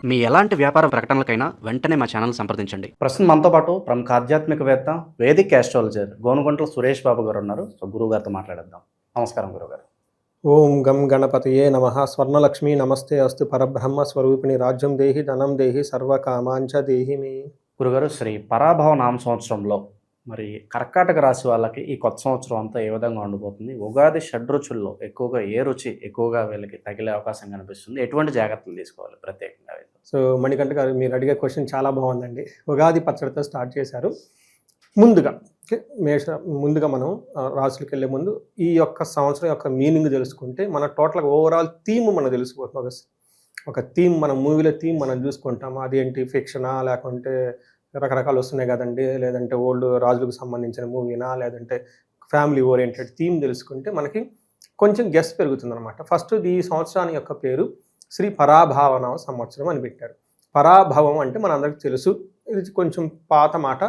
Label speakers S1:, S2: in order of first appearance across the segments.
S1: మీ ఎలాంటి వ్యాపార ప్రకటనలకైనా వెంటనే మా ఛానల్ సంప్రదించండి.
S2: ప్రస్తుతం మనతో పాటు ప్రముఖ ఆధ్యాత్మికవేత్త, వేదిక్ ఆస్ట్రాలజర్ గోనుగుంట్ల సురేష్ బాబు గారు ఉన్నారు. సో గురువు గారితో మాట్లాడేద్దాం. నమస్కారం గురుగారు.
S3: ఓం గం గణపతయే నమః. స్వర్ణలక్ష్మి నమస్తే అస్తు. పరబ్రహ్మ స్వరూపిణి రాజ్యం దేహి ధనం దేహి సర్వకామాంచ దేహి మే.
S2: గురుగారు, శ్రీ పరాభవ నామ సంవత్సరంలో మరి కర్కాటక రాశి వాళ్ళకి ఈ కొత్త సంవత్సరం అంతా ఏ విధంగా ఉండబోతుంది? ఉగాది షడ్రుచుల్లో ఎక్కువగా ఏ రుచి ఎక్కువగా వీళ్ళకి తగిలే అవకాశం కనిపిస్తుంది? ఎటువంటి జాగ్రత్తలు తీసుకోవాలి ప్రత్యేకంగా?
S3: సో మణికంఠ గారు, మీరు అడిగే క్వశ్చన్ చాలా బాగుందండి. ఉగాది పచ్చడితో స్టార్ట్ చేశారు. ముందుగా ముందుగా మనం రాసులకు వెళ్ళే ముందు ఈ యొక్క సంవత్సరం యొక్క మీనింగ్ తెలుసుకుంటే మన టోటల్గా ఓవరాల్ థీమ్ మనకు తెలిసిపోతుంది. ఒక థీమ్, మన మూవీలో థీమ్ మనం చూసుకుంటాం. అదేంటి, ఫిక్షనా లేకుంటే రకరకాలు వస్తున్నాయి కదండి, లేదంటే ఓల్డ్ రాజులకు సంబంధించిన మూవీనా, లేదంటే ఫ్యామిలీ ఓరియంటెడ్ థీమ్ తెలుసుకుంటే మనకి కొంచెం గెస్ పెరుగుతుంది అనమాట. ఫస్ట్ ఈ సంవత్సరాన్ని యొక్క పేరు శ్రీ పరాభావన సంవత్సరం అని పెట్టారు. పరాభవం అంటే మనందరికీ తెలుసు, ఇది కొంచెం పాత మాట.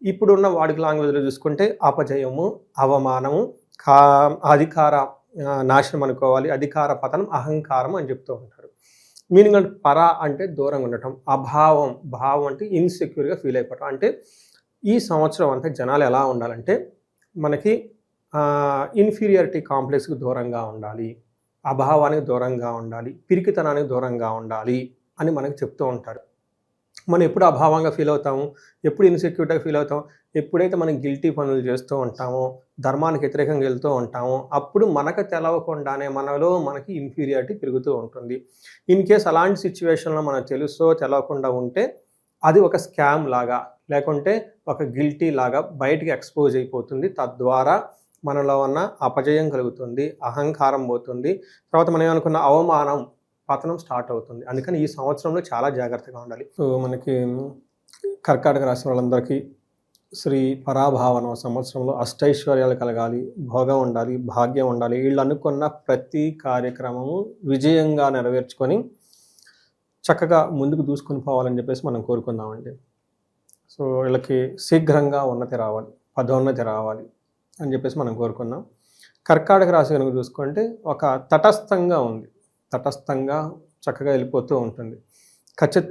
S3: ఇప్పుడున్న వాడికి లాంగ్వేజ్లో చూసుకుంటే అపజయము, అవమానము, అధికార నాశనం అనుకోవాలి, అధికార పతనం, అహంకారం అని చెప్తూ ఉంటారు. మీనింగ్ అంటే పరా అంటే దూరంగా ఉండటం, అభావం, భావం అంటే ఇన్సెక్యూర్గా ఫీల్ అయిపోవటం. అంటే ఈ సంవత్సరం అంతా జనాలు ఎలా ఉండాలంటే మనకి ఇన్ఫీరియారిటీ కాంప్లెక్స్కి దూరంగా ఉండాలి, అభావానికి దూరంగా ఉండాలి, పిరికితనానికి దూరంగా ఉండాలి అని మనకి చెప్తూ ఉంటారు. మనం ఎప్పుడు అభావంగా ఫీల్ అవుతాము, ఎప్పుడు ఇన్సెక్యూర్గా ఫీల్ అవుతాం, ఎప్పుడైతే మనం గిల్టీ పనులు చేస్తూ ఉంటామో, ధర్మానికి వ్యతిరేకంగా వెళ్తూ ఉంటామో, అప్పుడు మనకు తెలవకుండానే మనలో మనకి ఇన్ఫీరియారిటీ పెరుగుతూ ఉంటుంది. ఇన్ కేస్ అలాంటి సిచ్యువేషన్లో మనం తెలుసో తెలవకుండా ఉంటే అది ఒక స్కామ్ లాగా, లేకుంటే ఒక గిల్టీ లాగా బయటికి ఎక్స్పోజ్ అయిపోతుంది. తద్వారా మనలో ఉన్న అపజయం కలుగుతుంది, అహంకారం పోతుంది, తర్వాత మనం ఏమనుకున్న అవమానం, పతనం స్టార్ట్ అవుతుంది. అందుకని ఈ సంవత్సరంలో చాలా జాగ్రత్తగా ఉండాలి. సో మనకి కర్కాటక రాశి వాళ్ళందరికీ శ్రీ పరాభావన సంవత్సరంలో అష్టైశ్వర్యాలు కలగాలి, భోగం ఉండాలి, భాగ్యం ఉండాలి. వీళ్ళు అనుకున్న ప్రతి కార్యక్రమము విజయంగా నెరవేర్చుకొని చక్కగా ముందుకు దూసుకొని పోవాలని చెప్పేసి మనం కోరుకుందామండి. సో వీళ్ళకి శీఘ్రంగా ఉన్నతి రావాలి, పదోన్నతి రావాలి అని చెప్పేసి మనం కోరుకున్నాం. కర్కాటక రాశి కనుక చూసుకుంటే ఒక తటస్థంగా ఉంది, తటస్థంగా చక్కగా వెళ్ళిపోతూ ఉంటుంది. ఖచ్చిత్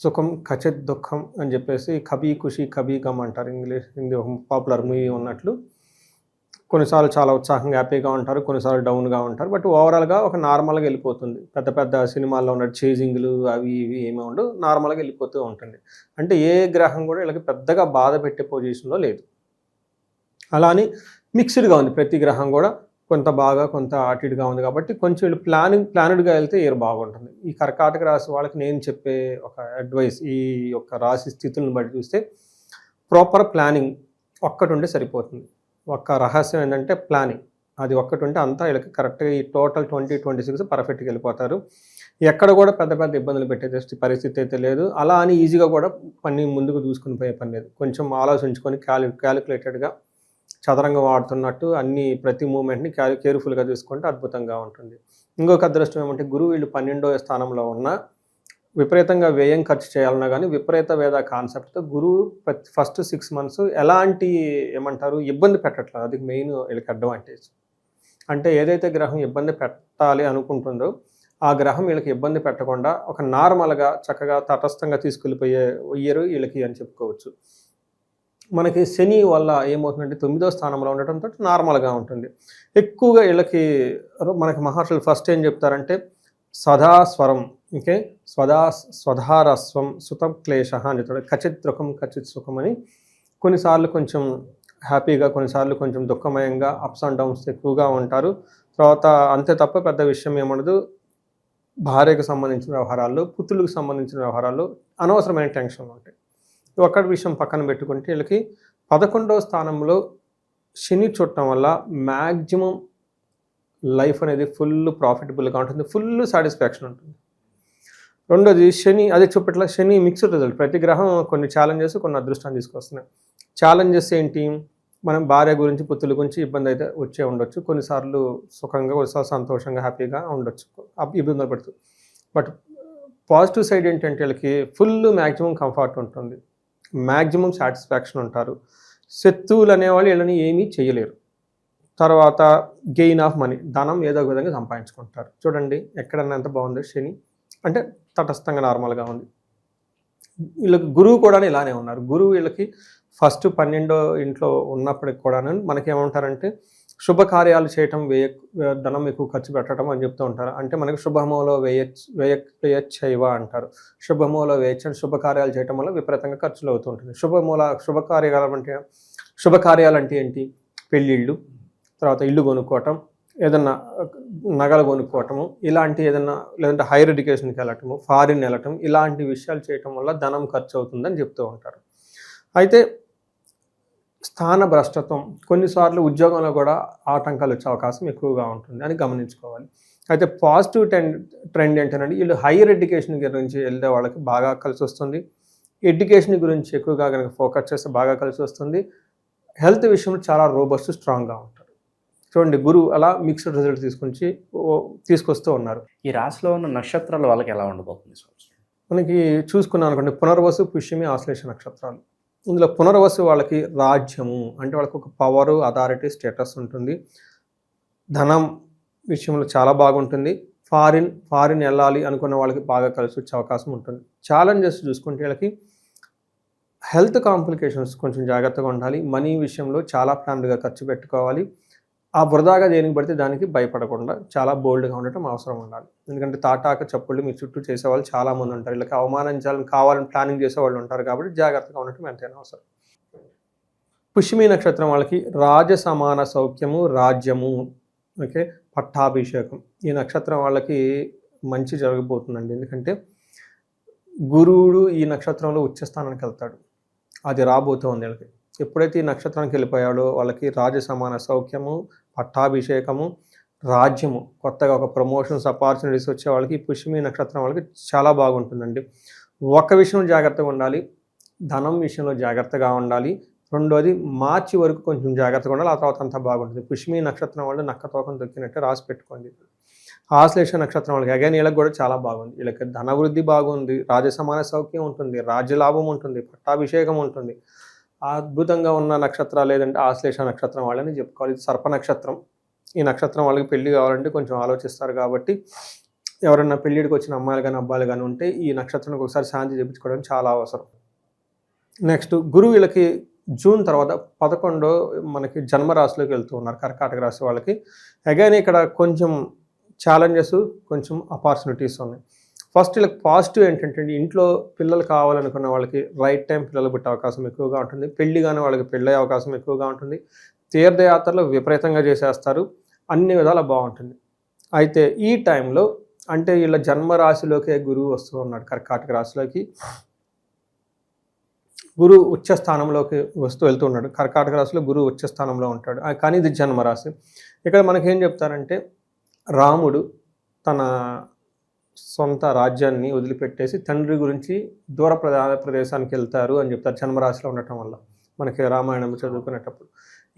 S3: సుఖం ఖచ్చిత్ దుఃఖం అని చెప్పేసి కభీ ఖుషి కభీ గమ్ అంటారు. హిందీ ఒక పాపులర్ మూవీ ఉన్నట్లు కొన్నిసార్లు చాలా ఉత్సాహంగా హ్యాపీగా ఉంటారు, కొన్నిసార్లు డౌన్గా ఉంటారు. బట్ ఓవరాల్గా ఒక నార్మల్గా వెళ్ళిపోతుంది. పెద్ద పెద్ద సినిమాల్లో ఉన్న చేజింగ్లు అవి ఇవి ఏమీ ఉండవు, నార్మల్గా వెళ్ళిపోతూ ఉంటుంది. అంటే ఏ గ్రహం కూడా వీళ్ళకి పెద్దగా బాధ పెట్టే పొజిషన్లో లేదు. అలా అని మిక్స్డ్గా ఉంది, ప్రతి గ్రహం కూడా కొంత బాగా కొంత అటు ఇటుగా ఉంది. కాబట్టి కొంచెం వీళ్ళు ప్లానెడ్గా వెళ్తే ఇయర్ బాగుంటుంది. ఈ కర్కాటక రాశి వాళ్ళకి నేను చెప్పే ఒక అడ్వైస్, ఈ యొక్క రాశి స్థితులను బట్టి చూస్తే ప్రాపర్ ప్లానింగ్ ఒక్కటి ఉంటే సరిపోతుంది. ఒక్క రహస్యం ఏంటంటే ప్లానింగ్, అది ఒక్కటి ఉంటే అంతా వీళ్ళకి కరెక్ట్గా ఈ టోటల్ 2026 పర్ఫెక్ట్గా వెళ్ళిపోతారు. ఎక్కడ కూడా పెద్ద పెద్ద ఇబ్బందులు పెట్టే పరిస్థితి అయితే లేదు. అలా అని ఈజీగా కూడా పని ముందుకు దూసుకుని పోయే పని లేదు. కొంచెం ఆలోచించుకొని క్యాలిక్యులేటెడ్గా చదరంగా వాడుతున్నట్టు అన్ని ప్రతి మూమెంట్ని కేర్ఫుల్గా తీసుకుంటే అద్భుతంగా ఉంటుంది. ఇంకొక అదృష్టం ఏమంటే గురువు వీళ్ళు 12వ స్థానంలో ఉన్న విపరీతంగా వ్యయం ఖర్చు చేయాలన్నా కానీ విపరీత వేద కాన్సెప్ట్తో గురువు ఫస్ట్ 6 months ఎలాంటి ఏమంటారు ఇబ్బంది పెట్టట్లేదు. అది మెయిన్ వీళ్ళకి అడ్వాంటేజ్. అంటే ఏదైతే గ్రహం ఇబ్బంది పెట్టాలి అనుకుంటుందో ఆ గ్రహం వీళ్ళకి ఇబ్బంది పెట్టకుండా ఒక నార్మల్గా చక్కగా తటస్థంగా తీసుకెళ్ళిపోయే ఇయర్ వీళ్ళకి అని చెప్పుకోవచ్చు. మనకి శని వల్ల ఏమవుతుందంటే 9వ స్థానంలో ఉండటంతో నార్మల్గా ఉంటుంది. ఎక్కువగా వీళ్ళకి మనకి మహర్షులు ఫస్ట్ ఏం చెప్తారంటే సదాస్వరం, ఓకే, స్వధారస్వం సుతం క్లేశ అని చెప్తాడు. ఖచ్చిత్ దుఃఖం ఖచ్చిత్ సుఖం అని. కొన్నిసార్లు కొంచెం హ్యాపీగా, కొన్నిసార్లు కొంచెం దుఃఖమయంగా, అప్స్ అండ్ డౌన్స్ ఎక్కువగా ఉంటారు. తర్వాత అంతే తప్ప పెద్ద విషయం ఏమనదు. భార్యకు సంబంధించిన వ్యవహారాల్లో, పుత్రులకు సంబంధించిన వ్యవహారాల్లో అనవసరమైన టెన్షన్లు ఉంటాయి. ఒక్కటి విషయం పక్కన పెట్టుకుంటే వీళ్ళకి 11వ స్థానంలో శని చూడటం వల్ల మ్యాక్సిమం లైఫ్ అనేది ఫుల్ ప్రాఫిటబుల్గా ఉంటుంది, ఫుల్ సాటిస్ఫాక్షన్ ఉంటుంది. రెండోది శని, అదే చూపట్ల శని మిక్స్డ్ రిజల్ట్. ప్రతి గ్రహం కొన్ని ఛాలెంజెస్, కొన్ని అదృష్టాన్ని తీసుకొస్తున్నాయి. ఛాలెంజెస్ ఏంటి? మనం భార్య గురించి, పుత్రుల గురించి ఇబ్బంది అయితే వచ్చే ఉండొచ్చు, కొన్నిసార్లు సుఖంగా, కొన్నిసార్లు సంతోషంగా హ్యాపీగా ఉండొచ్చు, ఇబ్బందులు పడుతుంది. బట్ పాజిటివ్ సైడ్ ఏంటంటే వీళ్ళకి ఫుల్ మ్యాక్సిమం కంఫర్ట్ ఉంటుంది, మ్యాక్సిమం సాటిస్ఫాక్షన్ ఉంటారు. శత్రువులు అనేవాళ్ళు వీళ్ళని ఏమీ చేయలేరు. తర్వాత గెయిన్ ఆఫ్ మనీ, ధనం ఏదో ఒక విధంగా సంపాదించుకుంటారు. చూడండి ఎక్కడన్నా ఎంత బాగుందో శని. అంటే తటస్థంగా నార్మల్గా ఉంది. వీళ్ళకి గురువు కూడా ఇలానే ఉన్నారు. గురువు వీళ్ళకి ఫస్ట్ 12వ ఇంట్లో ఉన్నప్పటికి కూడా మనకేమంటారంటే శుభకార్యాలు చేయటం ధనం ఎక్కువ ఖర్చు పెట్టడం అని చెప్తూ ఉంటారు. అంటే మనకి శుభమూలో వ్యయచ్చైవ అంటారు. శుభమూలో వ్యయచ్చ శుభకార్యాలు చేయటం వల్ల విపరీతంగా ఖర్చులు అవుతూ ఉంటుంది. శుభకార్యాలు అంటే ఏంటి? పెళ్ళిళ్ళు, తర్వాత ఇల్లు కొనుక్కోవటం, ఏదన్నా నగలు కొనుక్కోవటము, ఇలాంటి ఏదన్నా, లేదంటే హైయర్ ఎడ్యుకేషన్కి వెళ్ళటము, ఫారిన్ వెళ్ళటం, ఇలాంటి విషయాలు చేయటం వల్ల ధనం ఖర్చు అవుతుందని చెప్తూ ఉంటారు. అయితే స్థాన భ్రష్టత్వం, కొన్నిసార్లు ఉద్యోగంలో కూడా ఆటంకాలు వచ్చే అవకాశం ఎక్కువగా ఉంటుంది అని గమనించుకోవాలి. అయితే పాజిటివ్ ట్రెండ్ ఏంటంటే వీళ్ళు హైయర్ ఎడ్యుకేషన్ గురించి వెళ్ళే వాళ్ళకి బాగా కలిసి వస్తుంది. ఎడ్యుకేషన్ గురించి ఎక్కువగా కనుక ఫోకస్ చేస్తే బాగా కలిసి వస్తుంది. హెల్త్ విషయంలో చాలా రోబస్ట్, స్ట్రాంగ్గా ఉంటారు. చూడండి, గురువు అలా మిక్స్డ్ రిజల్ట్ తీసుకొస్తూ ఉన్నారు.
S2: ఈ రాశిలో ఉన్న నక్షత్రాలు వాళ్ళకి ఎలా ఉండబోతుంది?
S3: మనకి చూసుకున్నాం అనుకోండి, పునర్వసు, పుష్యమి, ఆశ్లేష నక్షత్రాలు. ఇందులో పునర్వసు వాళ్ళకి రాజ్యము, అంటే వాళ్ళకి ఒక పవరు, అథారిటీ, స్టేటస్ ఉంటుంది. ధనం విషయంలో చాలా బాగుంటుంది. ఫారిన్ వెళ్ళాలి అనుకున్న వాళ్ళకి బాగా కలిసి వచ్చే అవకాశం ఉంటుంది. ఛాలెంజెస్ చూసుకుంటే వీళ్ళకి హెల్త్ కాంప్లికేషన్స్ కొంచెం జాగ్రత్తగా ఉండాలి. మనీ విషయంలో చాలా ప్లాన్డ్గా ఖర్చు పెట్టుకోవాలి. ఆ వృధాగా దేనికి పడితే దానికి భయపడకుండా చాలా బోల్డ్గా ఉండటం అవసరం ఉండాలి. ఎందుకంటే తాటాక చప్పుళ్ళు మీ చుట్టూ చేసేవాళ్ళు చాలామంది ఉంటారు. వీళ్ళకి అవమానించాలని కావాలని ప్లానింగ్ చేసేవాళ్ళు ఉంటారు. కాబట్టి జాగ్రత్తగా ఉండటం ఎంతైనా అవసరం. పుష్యమి నక్షత్రం వాళ్ళకి రాజ సమాన సౌఖ్యము, రాజ్యము, ఓకే, పట్టాభిషేకం. ఈ నక్షత్రం వాళ్ళకి మంచి జరగబోతుందండి. ఎందుకంటే గురువుడు ఈ నక్షత్రంలో ఉచ్చస్థానానికి వెళ్తాడు. అది రాబోతోంది వీళ్ళకి. ఎప్పుడైతే ఈ నక్షత్రానికి వెళ్ళిపోయాడో వాళ్ళకి రాజ సమాన సౌఖ్యము, పట్టాభిషేకము, రాజ్యము, కొత్తగా ఒక ప్రమోషన్స్, ఆపర్చునిటీస్ వచ్చే వాళ్ళకి ఈ పుష్యమి నక్షత్రం వాళ్ళకి చాలా బాగుంటుందండి. ఒక విషయం జాగ్రత్తగా ఉండాలి, ధనం విషయంలో జాగ్రత్తగా ఉండాలి. రెండోది మార్చి వరకు కొంచెం జాగ్రత్తగా ఉండాలి. ఆ తర్వాత అంతా బాగుంటుంది. పుష్యమి నక్షత్రం వాళ్ళు నక్క తోకం దొక్కినట్టు రాసి పెట్టుకోండి. ఆశ్లేష నక్షత్రం వాళ్ళకి అగైన్ వీళ్ళకి కూడా చాలా బాగుంది. వీళ్ళకి ధనవృద్ధి బాగుంది, రాజసమాన సౌఖ్యం ఉంటుంది, రాజ్యలాభం ఉంటుంది, పట్టాభిషేకం ఉంటుంది. అద్భుతంగా ఉన్న నక్షత్రాలు ఏదంటే ఆశ్లేష నక్షత్రం వాళ్ళని చెప్పుకోవాలి. ఇది సర్ప నక్షత్రం. ఈ నక్షత్రం వాళ్ళకి పెళ్లి కావాలంటే కొంచెం ఆలోచిస్తారు. కాబట్టి ఎవరైనా పెళ్ళిడికి వచ్చిన అమ్మాయిలు కానీ అబ్బాయిలు కానీ ఉంటే ఈ నక్షత్రానికి ఒకసారి శాంతి చేయించుకోవడం చాలా అవసరం. నెక్స్ట్, గురువు వీళ్ళకి జూన్ తర్వాత 11 మనకి జన్మరాశిలోకి వెళ్తూ ఉన్నారు. కర్కాటక రాశి వాళ్ళకి అగైన్ ఇక్కడ కొంచెం ఛాలెంజెస్, కొంచెం ఆపర్చునిటీస్ ఉన్నాయి. ఫస్ట్ వీళ్ళకి పాజిటివ్ ఏంటంటే ఇంట్లో పిల్లలు కావాలనుకున్న వాళ్ళకి రైట్ టైం పిల్లలు పుట్టే అవకాశం ఎక్కువగా ఉంటుంది. పెళ్లి కానీ వాళ్ళకి పెళ్ళే అవకాశం ఎక్కువగా ఉంటుంది. తీర్థయాత్రలు విపరీతంగా చేసేస్తారు. అన్ని విధాలా బాగుంటుంది. అయితే ఈ టైంలో అంటే వీళ్ళ జన్మరాశిలోకే గురువు వస్తూ ఉన్నాడు. కర్కాటక రాశిలోకి గురువు ఉచ్చ స్థానంలోకి వెళ్తూ ఉన్నాడు. కర్కాటక రాశిలో గురువు ఉచ్చ స్థానంలో ఉంటాడు. కానీ ఇది జన్మరాశి. ఇక్కడ మనకేం చెప్తారంటే రాముడు తన సొంత రాజ్యాన్ని వదిలిపెట్టేసి తండ్రి గురించి దూర ప్రదేశానికి వెళ్తారు అని చెప్తారు జన్మరాశిలో ఉండటం వల్ల. మనకి రామాయణం చదువుకునేటప్పుడు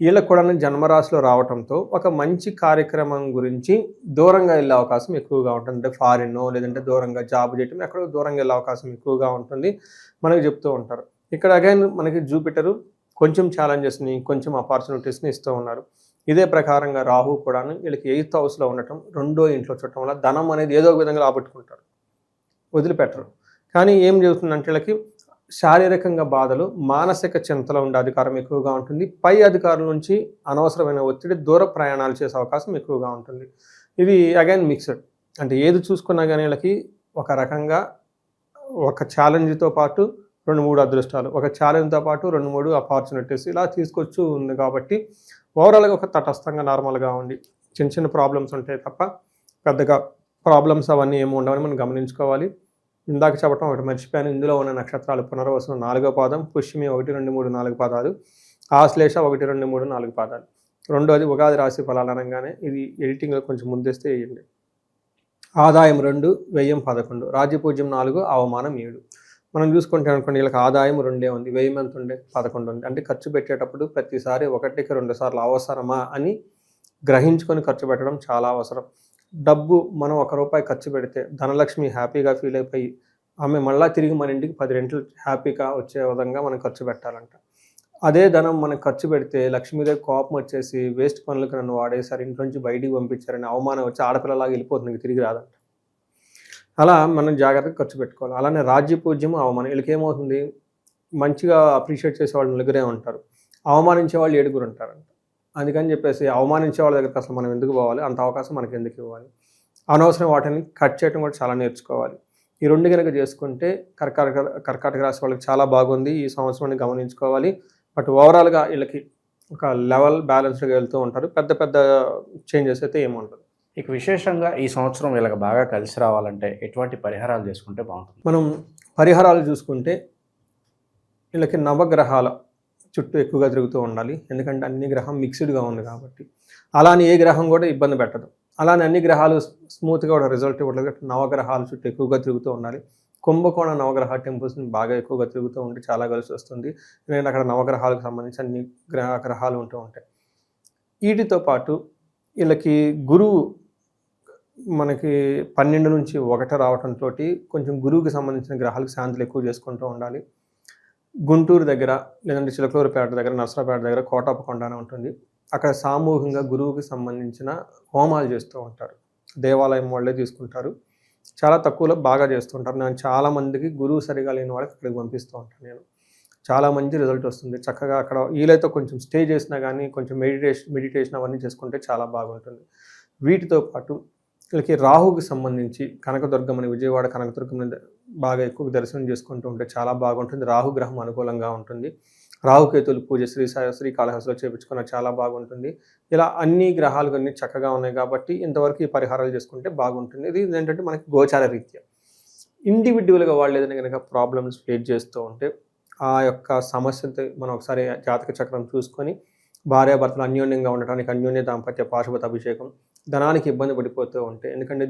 S3: వీళ్ళకి కూడా జన్మరాశిలో రావడంతో ఒక మంచి కార్యక్రమం గురించి దూరంగా వెళ్ళే అవకాశం ఎక్కువగా ఉంటుంది. అంటే ఫారిన్ లేదంటే దూరంగా జాబ్ చేయటం, ఎక్కడో దూరంగా వెళ్ళే అవకాశం ఎక్కువగా ఉంటుంది మనకి చెప్తూ ఉంటారు. ఇక్కడ అగైన్ మనకి జూపిటరు కొంచెం ఛాలెంజెస్ని, కొంచెం ఆపర్చునిటీస్ని ఇస్తూ ఉన్నారు. ఇదే ప్రకారంగా రాహు కూడా వీళ్ళకి 8th హౌస్లో ఉండటం, 2వ ఇంట్లో చూడటం వల్ల ధనం అనేది ఏదో ఒక విధంగా రాబట్టుకుంటారు, వదిలిపెట్టరు. కానీ ఏం జరుగుతుందంటే వీళ్ళకి శారీరకంగా బాధలు, మానసిక చింతలో ఉండే అధికారం ఎక్కువగా ఉంటుంది. పై అధికారుల నుంచి అనవసరమైన ఒత్తిడి, దూర ప్రయాణాలు చేసే అవకాశం ఎక్కువగా ఉంటుంది. ఇది అగైన్ మిక్స్డ్. అంటే ఏది చూసుకున్నా కానీ వీళ్ళకి ఒక రకంగా ఒక ఛాలెంజ్తో పాటు 2-3 అదృష్టాలు, ఒక ఛాలెంజ్తో పాటు 2-3 ఆపర్చునిటీస్ ఇలా తీసుకొచ్చు ఉంది. కాబట్టి ఓవరాల్గా ఒక తటస్థంగా నార్మల్గా ఉండి చిన్న చిన్న ప్రాబ్లమ్స్ ఉంటాయి తప్ప పెద్దగా ప్రాబ్లమ్స్ అవన్నీ ఏమి ఉండవని మనం గమనించుకోవాలి. ఇందాక చెప్పడం ఒకటి మర్చిపోయాను. ఇందులో ఉన్న నక్షత్రాలు పునర్వసు 4వ పాదం, పుష్యమి 1, 2, 3, 4 పాదాలు, ఆశ్లేష 1, 2, 3, 4 పాదాలు. రెండోది ఉగాది రాశి ఫలాలు అనగానే ఇది ఎడిటింగ్లో కొంచెం ముందేస్తే వేయండి. ఆదాయం 2, వ్యయం 11, రాజ్యపూజ్యం 4, అవమానం 7. మనం చూసుకుంటే అనుకోండి వీళ్ళకి ఆదాయం 2 ఉంది, వ్యయం ఎంత ఉండే 11 ఉంది. అంటే ఖర్చు పెట్టేటప్పుడు ప్రతిసారి 1కి 2 సార్లు అవసరమా అని గ్రహించుకొని ఖర్చు పెట్టడం చాలా అవసరం. డబ్బు మనం ₹1 ఖర్చు పెడితే ధనలక్ష్మి హ్యాపీగా ఫీల్ అయిపోయి ఆమె మళ్ళీ తిరిగి మన ఇంటికి 10 రెట్లు హ్యాపీగా వచ్చే విధంగా మనం ఖర్చు పెట్టాలంట. అదే ధనం మనకు ఖర్చు పెడితే లక్ష్మీదేవి కోపం వచ్చేసి వేస్ట్ పనులకు నన్ను వాడేసారు, ఇంట్లో నుంచి బయటికి పంపించారని అవమానం వచ్చి ఆడపిల్లలాగా వెళ్ళిపోతుంది, తిరిగి రాదంట. అలా మనం జాగ్రత్తగా ఖర్చు పెట్టుకోవాలి. అలానే రాజ్యపూజ్యం, అవమానం వీళ్ళకి ఏమవుతుంది, మంచిగా అప్రిషియేట్ చేసే వాళ్ళు నలుగురే ఉంటారు, అవమానించే వాళ్ళు 7 ఉంటారంట. అందుకని చెప్పేసి అవమానించే వాళ్ళ దగ్గరికి అసలు మనం ఎందుకు పోవాలి, అంత అవకాశం మనకి ఎందుకు ఇవ్వాలి, అనవసరం వాటిని కట్ చేయడం కూడా చాలా నేర్చుకోవాలి. ఈ 2 కనుక చేసుకుంటే కర్కాటక రాశి వాళ్ళకి చాలా బాగుంది, ఈ సంవత్సరాన్ని గమనించుకోవాలి. బట్ ఓవరాల్గా వీళ్ళకి ఒక లెవెల్ బ్యాలెన్స్డ్గా వెళ్తూ ఉంటారు, పెద్ద పెద్ద చేంజెస్ అయితే ఏముండదు.
S2: ఇక విశేషంగా ఈ సంవత్సరం వీళ్ళకి బాగా కలిసి రావాలంటే ఎటువంటి పరిహారాలు చేసుకుంటే బాగుంటుంది?
S3: మనం పరిహారాలు చూసుకుంటే వీళ్ళకి నవగ్రహాల చుట్టూ ఎక్కువగా తిరుగుతూ ఉండాలి, ఎందుకంటే అన్ని గ్రహం మిక్స్డ్గా ఉంది కాబట్టి. అలానే ఏ గ్రహం కూడా ఇబ్బంది పెట్టదు, అలానే అన్ని గ్రహాలు స్మూత్గా కూడా రిజల్ట్ ఇవ్వలేదు. నవగ్రహాల చుట్టూ ఎక్కువగా తిరుగుతూ ఉండాలి. కుంభకోణ నవగ్రహ టెంపుల్స్ని బాగా ఎక్కువగా తిరుగుతూ ఉంటే చాలా కలిసి వస్తుంది, ఎందుకంటే అక్కడ నవగ్రహాలకు సంబంధించి అన్ని గ్రహాలు ఉంటూ ఉంటాయి. వీటితో పాటు వీళ్ళకి గురువు మనకి 12 నుంచి 1 రావడంతో కొంచెం గురువుకి సంబంధించిన గ్రహాలకు శాంతులు ఎక్కువ చేసుకుంటూ ఉండాలి. గుంటూరు దగ్గర లేదంటే చిలకలూరుపేట దగ్గర, నర్సరాపేట దగ్గర కోటప్పకొండ అని ఉంటుంది, అక్కడ సామూహికంగా గురువుకి సంబంధించిన హోమాలు చేస్తూ ఉంటారు. దేవాలయం వాళ్ళే తీసుకుంటారు, చాలా తక్కువలో బాగా చేస్తుంటారు. నేను చాలామందికి గురువు సరిగా లేని వాళ్ళకి అక్కడికి పంపిస్తూ ఉంటాను. నేను చాలా మంచి రిజల్ట్ వస్తుంది. చక్కగా అక్కడ వీలైతే కొంచెం స్టే చేసినా కానీ కొంచెం మెడిటేషన్ అవన్నీ చేసుకుంటే చాలా బాగుంటుంది. వీటితో పాటు వీళ్ళకి రాహుకి సంబంధించి కనకదుర్గమని, విజయవాడ కనకదుర్గమని బాగా ఎక్కువ దర్శనం చేసుకుంటూ ఉంటే చాలా బాగుంటుంది. రాహుగ్రహం అనుకూలంగా ఉంటుంది. రాహుకేతులు పూజ శ్రీకాళహస్తిలో చేయించుకున్న చాలా బాగుంటుంది. ఇలా అన్ని గ్రహాలు అన్నీ చక్కగా ఉన్నాయి కాబట్టి ఇంతవరకు ఈ పరిహారాలు చేసుకుంటే బాగుంటుంది. ఇది ఏంటంటే మనకి గోచార రీత్యా. ఇండివిజువల్గా వాళ్ళు ఏదైనా కనుక ప్రాబ్లమ్స్ ఫేస్ చేస్తూ ఉంటే ఆ యొక్క సమస్యతో మనం ఒకసారి జాతక చక్రం చూసుకొని భార్యాభర్తలు అన్యోన్యంగా ఉండటానికి అన్యోన్య దాంపత్య పాశుపత అభిషేకం, ధనానికి ఇబ్బంది పడిపోతూ ఉంటే, ఎందుకంటే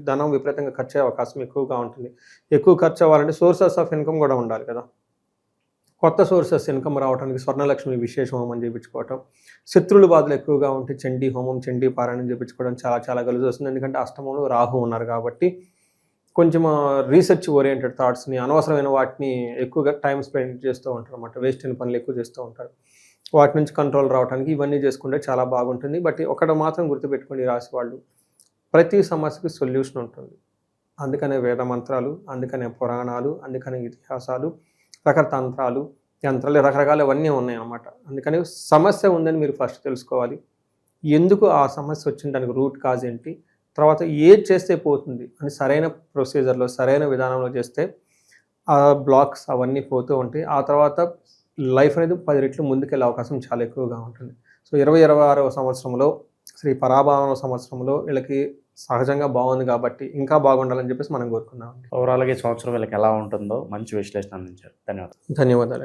S3: ధనం విపరీతంగా ఖర్చు అయ్యే అవకాశం ఎక్కువగా ఉంటుంది. ఎక్కువ ఖర్చు అవ్వాలంటే సోర్సెస్ ఆఫ్ ఇన్కమ్ కూడా ఉండాలి కదా. కొత్త సోర్సెస్ ఇన్కమ్ రావడానికి స్వర్ణలక్ష్మి విశేష హోమం చేయించుకోవటం, శత్రువుల బాధలు ఎక్కువగా ఉంటే చండీ హోమం, చండీ పారాయణం చేయించుకోవడం చాలా చాలా కలిసి వస్తుంది. ఎందుకంటే అష్టమంలో రాహు ఉన్నారు కాబట్టి కొంచెం రీసెర్చ్ ఓరియంటెడ్ థాట్స్ని, అనవసరమైన వాటిని ఎక్కువగా టైం స్పెండ్ చేస్తూ ఉంటారు అన్నమాట. వేస్ట్ అయిన పనులు ఎక్కువ చేస్తూ ఉంటారు. వాటి నుంచి కంట్రోల్ రావడానికి ఇవన్నీ చేసుకుంటే చాలా బాగుంటుంది. బట్ ఒకటి మాత్రం గుర్తుపెట్టుకోండి, రాసి వాళ్ళు ప్రతి సమస్యకి సొల్యూషన్ ఉంటుంది. అందుకనే వేద మంత్రాలు, అందుకనే పురాణాలు, అందుకనే ఇతిహాసాలు, రకతంత్రాలు, యంత్రాలు, రకరకాలు అవన్నీ ఉన్నాయి అన్నమాట. అందుకని సమస్య ఉందని మీరు ఫస్ట్ తెలుసుకోవాలి, ఎందుకు ఆ సమస్య వచ్చింది, దానికి రూట్ కాజ్ ఏంటి, తర్వాత ఏది చేస్తే పోతుంది అని సరైన ప్రొసీజర్లో సరైన విధానంలో చేస్తే ఆ బ్లాక్స్ అవన్నీ పోతూ ఉంటాయి. ఆ తర్వాత లైఫ్ అనేది 10 రెట్లు ముందుకెళ్ళే అవకాశం చాలా ఎక్కువగా ఉంటుంది. సో 2026వ సంవత్సరంలో, శ్రీ పరాభావ సంవత్సరంలో వీళ్ళకి సహజంగా బాగుంది కాబట్టి ఇంకా బాగుండాలని చెప్పేసి మనం కోరుకున్నాం.
S2: ఓవరాల్గా ఈ సంవత్సరం వీళ్ళకి ఎలా ఉంటుందో మంచి విశ్లేషణ అందించారు. ధన్యవాదాలు.
S3: ధన్యవాదాలు.